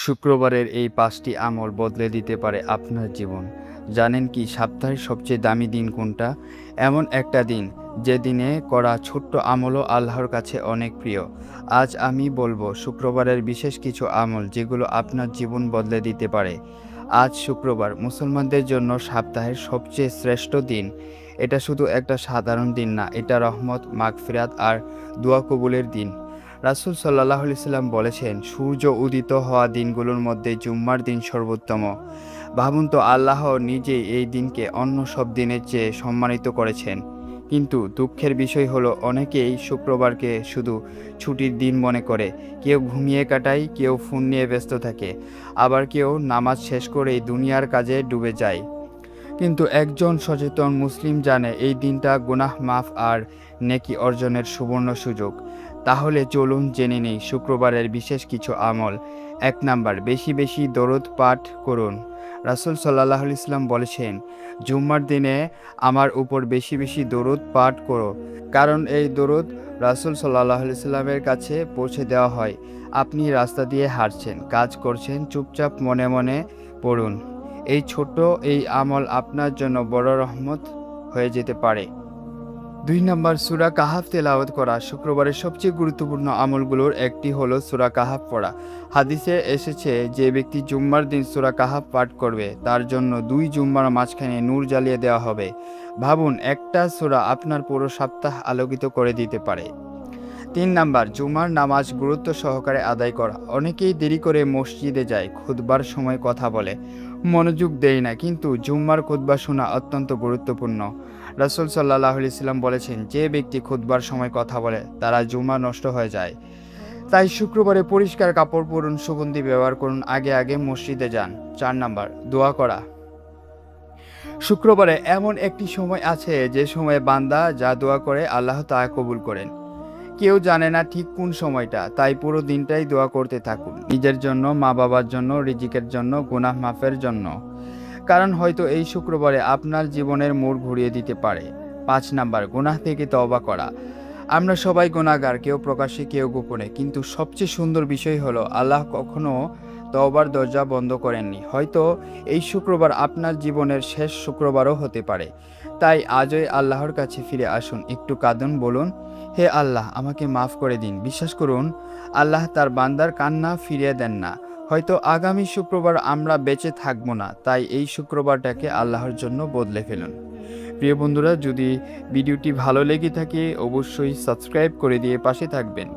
শুক্রবারের এই ৫টি আমল বদলে দিতে পারে আপনার জীবন। জানেন কি সপ্তাহের সবচেয়ে দামি দিন কোনটা? এমন একটা দিন যে দিনে করা ছোট্ট আমলও আল্লাহর কাছে অনেক প্রিয়। আজ আমি বলবো শুক্রবারের বিশেষ কিছু আমল যেগুলো আপনার জীবন বদলে দিতে পারে। আজ শুক্রবার মুসলমানদের জন্য সপ্তাহের সবচেয়ে শ্রেষ্ঠ দিন। এটা শুধু একটা সাধারণ দিন না, এটা রহমত, মাগফিরাত আর দোয়া কবুলের দিন। রাসূল সাল্লাল্লাহু আলাইহি সাল্লাম বলেছেন, সূর্য উদিত হওয়া দিনগুলোর মধ্যে জুম্মার দিন সর্বোত্তম। ভাবুন তো, আল্লাহ নিজেই এই দিনকে অন্য সব দিনের চেয়ে সম্মানিত করেছেন। কিন্তু দুঃখের বিষয় হলো অনেকেই শুক্রবারকে শুধু ছুটির দিন মনে করে। কেউ ঘুমিয়ে কাটায়, কেউ ফোন নিয়ে ব্যস্ত থাকে, আবার কেউ নামাজ শেষ করেই দুনিয়ার কাজে ডুবে যায়। কিন্তু একজন সচেতন মুসলিম জানে এই দিনটা গুনাহ মাফ আর নেকি অর্জনের সুবর্ণ সুযোগ। তাহলে চলুন জেনে নেই শুক্রবারের বিশেষ কিছু আমল। ১ নাম্বার, বেশি বেশি দরুদ পাঠ করুন। রাসূল সাল্লাল্লাহু আলাইহি সাল্লাম বলেছেন, জুম্মার দিনে আমার উপর বেশি বেশি দরুদ পাঠ করো, কারণ এই দরুদ রাসূল সাল্লাল্লাহু আলাইহি সাল্লামের কাছে পৌঁছে দেওয়া হয়। আপনি রাস্তা দিয়ে হাঁটছেন, কাজ করছেন, চুপচাপ মনে মনে পড়ুন। এই আমল আপনার জন্য বড় রহমত হয়ে যেতে পারে। ২ নাম্বার, সূরা কাহাফ তেলাওয়াত করা। শুক্রবারের সবচেয়ে গুরুত্বপূর্ণ আমলগুলোর একটি হলো সূরা কাহাফ পড়া। হাদিসে এসেছে, যে ব্যক্তি জুম্মার দিন সূরা কাহাফ পাঠ করবে তার জন্য ২ জুম্মার মাঝখানে নূর জ্বালিয়ে দেওয়া হবে। ভাবুন, একটা সূরা আপনার পুরো সপ্তাহ আলোকিত করে দিতে পারে। ৩ নাম্বার, জুমার নামাজ গুরুত্ব সহকারে আদায় করা। অনেকেই দেরি করে মসজিদে যায়, খুতবার সময় কথা বলে, মনোযোগ দেয় না, কিন্তু জুম্মার খুতবা শোনা অত্যন্ত গুরুত্বপূর্ণ। রাসূল সাল্লাল্লাহু আলাইহি সাল্লাম বলেছেন, যে ব্যক্তি খুতবার সময় কথা বলে তারা জুমা নষ্ট হয়ে যায়। তাই শুক্রবারে পরিষ্কার কাপড় পরুন, সুগন্ধি ব্যবহার করুন, আগে আগে মসজিদে যান। ৪ নাম্বার, দোয়া করা। শুক্রবারে এমন একটি সময় আছে যে সময়ে বান্দা যা দোয়া করে আল্লাহ তা কবুল করেন। কেউ জানে না ঠিক কোন সময়টা, তাই পুরো দিনটাই দোয়া করতে থাকুন, নিজের জন্য, মা বাবার জন্য, রিজিকের জন্য, গুনাহ মাফের জন্য। কারণ হয়তো এই শুক্রবারে আপনার জীবনের মোড় ঘুরিয়ে দিতে পারে। ৫ নাম্বার, গুনাহ থেকে তওবা করা। আমরা সবাই গুনাহগার, কেউ প্রকাশ্যে কেউ গোপনে, কিন্তু সবচেয়ে সুন্দর বিষয় হলো আল্লাহ কখনো তওবার দরজা বন্ধ করেননি। হয়তো এই শুক্রবার আপনার জীবনের শেষ শুক্রবারও হতে পারে। তাই আজই আল্লাহর কাছে ফিরে আসুন, একটু কাঁদুন, বলুন, হে আল্লাহ, আমাকে মাফ করে দিন। বিশ্বাস করুন, আল্লাহ তার বান্দার কান্না ফিরিয়ে দেন না। হয়তো আগামী শুক্রবার আমরা বেঁচে থাকবো না, তাই এই শুক্রবারটাকে আল্লাহর জন্য বদলে ফেলুন। প্রিয় বন্ধুরা, যদি ভিডিওটি ভালো লেগে থাকে অবশ্যই সাবস্ক্রাইব করে দিয়ে পাশে থাকবেন।